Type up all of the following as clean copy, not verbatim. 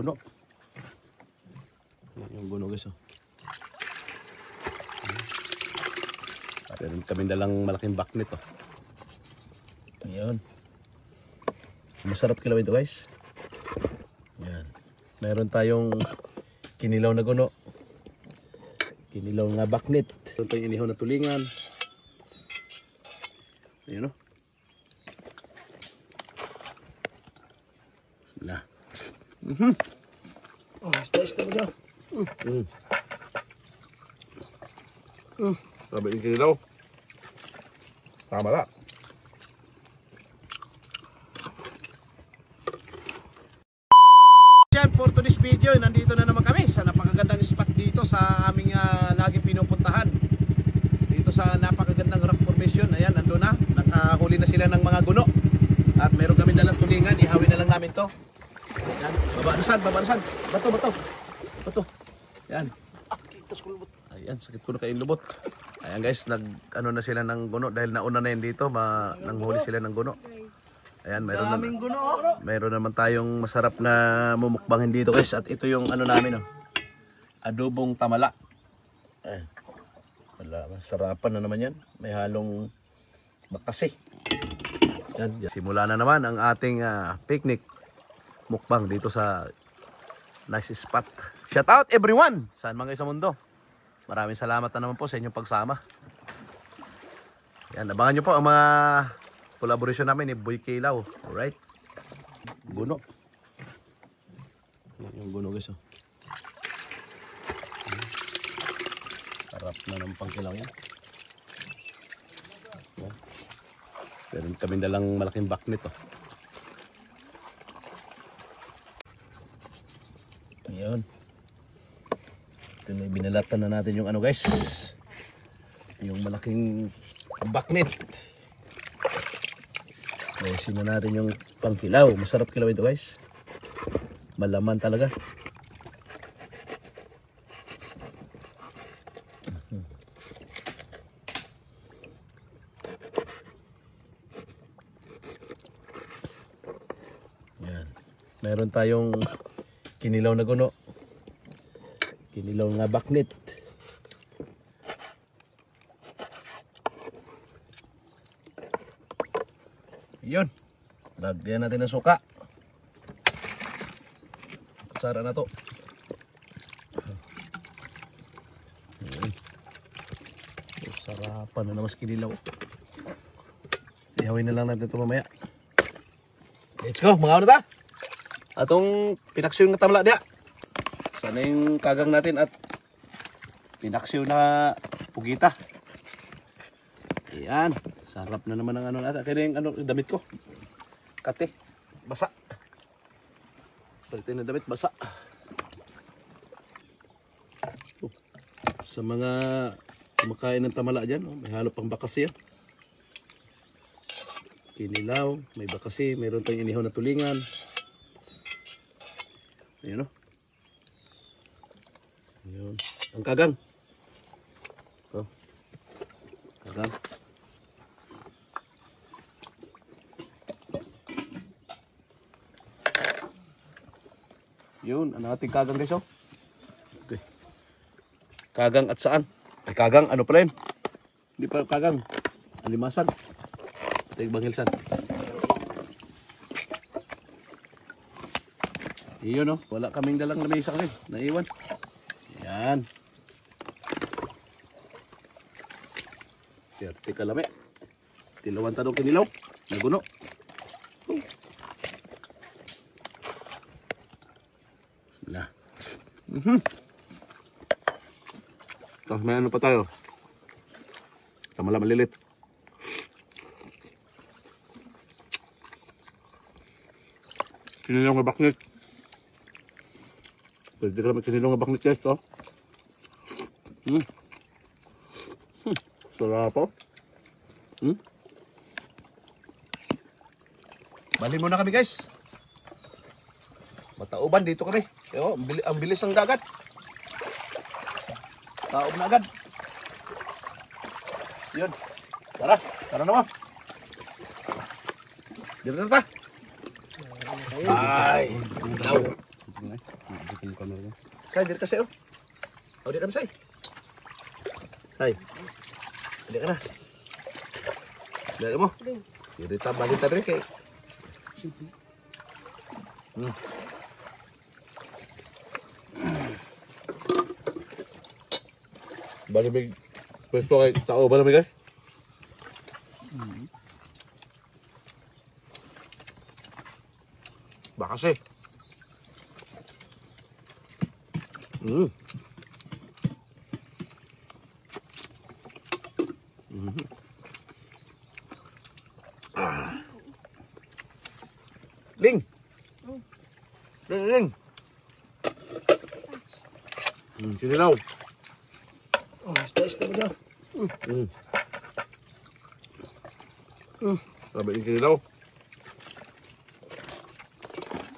Guno. Yan yung guno guys. Oh. Meron kami dalang malaking baknit. Oh. Ayan. Masarap kilawin ito guys. Yan. Meron tayong kinilaw na guno. Kinilaw nga baknit. Meron tayong inihaw na tulingan. Ayan o. Bismillah. Oh, ista mo daw. Sabi yung kinilaw. Tama na. For today's video, nandito na naman kami sa napakagandang spot dito sa aming laging pinupuntahan. Dito sa napakagandang rock formation. Ayan, nandun na. Nakahuli na sila ng mga guno. At meron kami dalang tulingan. Ihawin na lang namin to. Ayan, babanasan. Bato. Ayan. Ayan, sakit ko na kayong lubot. Ayan guys, ano na sila ng guno dahil nauna na yan dito. Nanghuli sila ng guno. Ayan, meron naman tayong masarap na mumukbangin dito guys. At ito yung ano namin, oh, adobong tamala. Wala, masarapan na naman yan. May halong makasi. Yan. Simula na naman ang ating picnic mukbang dito sa nice spot. Shout out everyone! Saan man kayo sa mundo. Maraming salamat na naman po sa inyong pagsama. Yan, abangan nyo po ang mga collaboration namin ni Boy Kilaw. Alright? Guno. Yan yung guno guys. Oh. Sarap na ng pangkilaw yan. Yan. Meron kami dalang malaking baknit. Oh. Ayan. Ito na, binalatan na natin yung ano guys. Yung malaking baknit. Ayusin na natin yung pangkilaw. Masarap kilaw ito guys. Malaman talaga. Yan. Meron tayong kinilaw na guno. Kinilaw nga baknit. Yun. Lagyan natin ng suka. Kutsara na to. Sarapan na naman kinilaw. Ihawin na lang natin ito mamaya. Let's go, mga ano ta? Atong pinaksyon nga tamla dia. Sana yung kagang natin at pinaksyon na pugita. Ayan. Sarap na naman ang ano natin. Kaya yung ano, damit ko. Kate. Basa. Palitin na damit. Basa. Sa mga kumakain ng tamala dyan, may halo pang bakasi yan. Kinilaw. May bakasi. Mayroon tayong inihaw na tulingan. Ayan o. Ayan. Ang kagang. Oh. Kagang. Yun, ang ating kagang guys, oh. Okay. Kagang at saan? Ay, kagang, ano pala yun? Hindi pa kagang. Alimasan. Ito Banghilsan. Iyon, oh. Wala kaming dalang lamesa kasi. Naiwan. Yan. Siyerte kalame. Tilawan tanong kinilaw. Naguno. Bismillah. Tapos may ano pa tayo. Tamala malilit. Kinilaw nga baknit. Pwede ka naman kinilaw nga baknit guys. Sarap po. Bali muna kami guys. Matauban dito kami. Yo, ang bilis ng dagat. Taob na agad. Yun. Tara, tara naman. Dito na ta. Ay, camera guys. Say, dito kasi oh. Oh, di ka na, Say. Say. Di ka na. Dali mo. Dito balik ta rin kay. Balik pwesto kay tao ba naman guys? Baka kasi. Ling! Ling! Sinilaw. Oh, ista mo daw. Sabi yung sinilaw.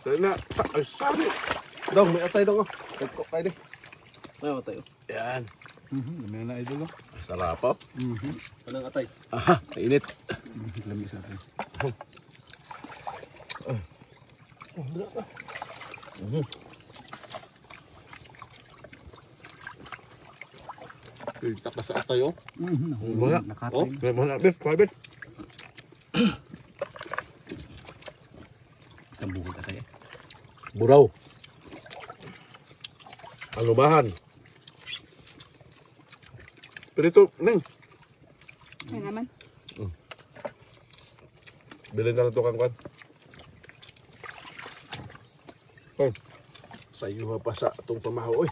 Dali na. Ay, sabi. Dong, may atay dong. Kaya kayo din. May atay. Yan. May na idol. Sarap po. Anong atay? Aha, init. Lamig sa atin. Kita ka sa atay oh. Wala. Oh, may mga bit, private. Tambukod ka kaya. Buraw. Alubahan. Pero ito, Neng. Ay naman. Bilhin na lang ito kang. Sa iyo pa sa itong pamaho.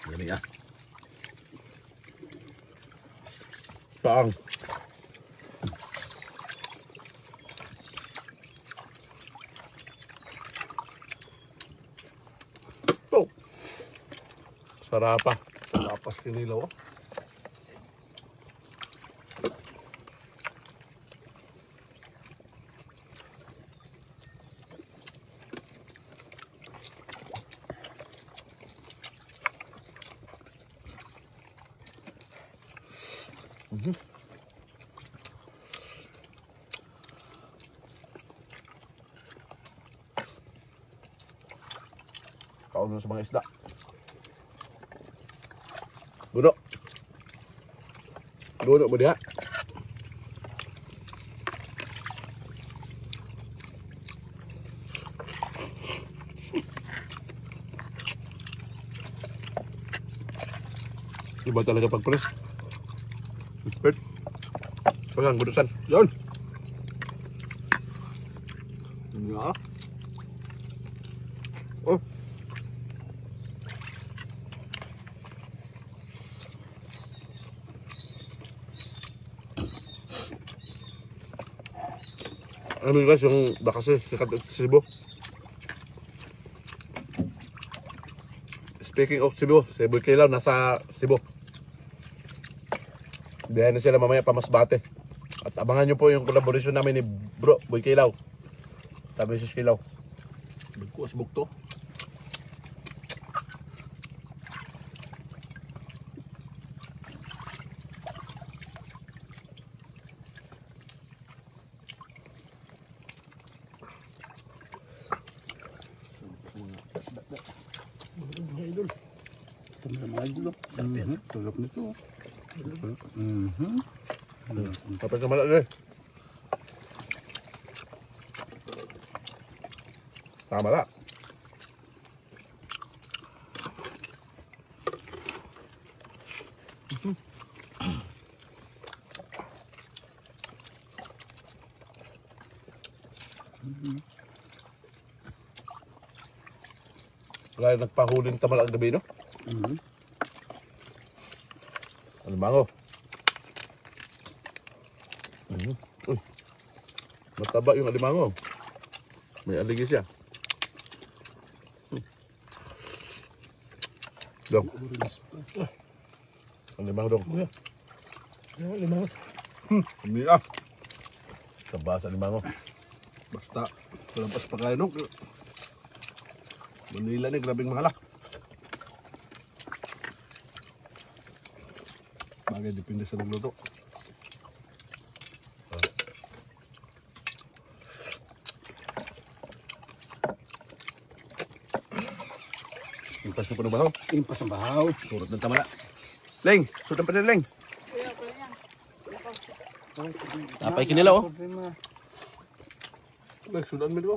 Gani ah. Paang. Oh. Sarapa. Sarapas kinilaw. Kaon sa mga isda. Buno. Buno mo diha. Iba talaga pag-press. Expert. Sogang gudusan. Yun. Ya. Oh. Ano guys yung bakase sikat sa Cebu. Speaking of Cebu, Cebu Kilaw nasa Cebu. Biyahe na sila mamaya pa Masbate. At abangan nyo po yung collaboration namin ni Bro Boy Kilaw. Tabi si Kilaw. Bugkuas bugto. Mga idol. Tulog nito. Kapag sa malaki. Tama la. Wala yung nagpahuling tamala ang gabi, no? Alimango. Uy. Mataba yung alimango. May aligi siya. Dong. Alimango dong. Limango. Hindi ah. Sabas alimango. Basta. Kalampas pa kayo nung. Manila ni grabing mahalak. Bagay depende sa nagluto. Impas na po ng bahaw. Impas ang bahaw. Surot ng tamala. Leng, sudan pa rin, Leng. Tapay kinila, oh. Sudan mo, di ba?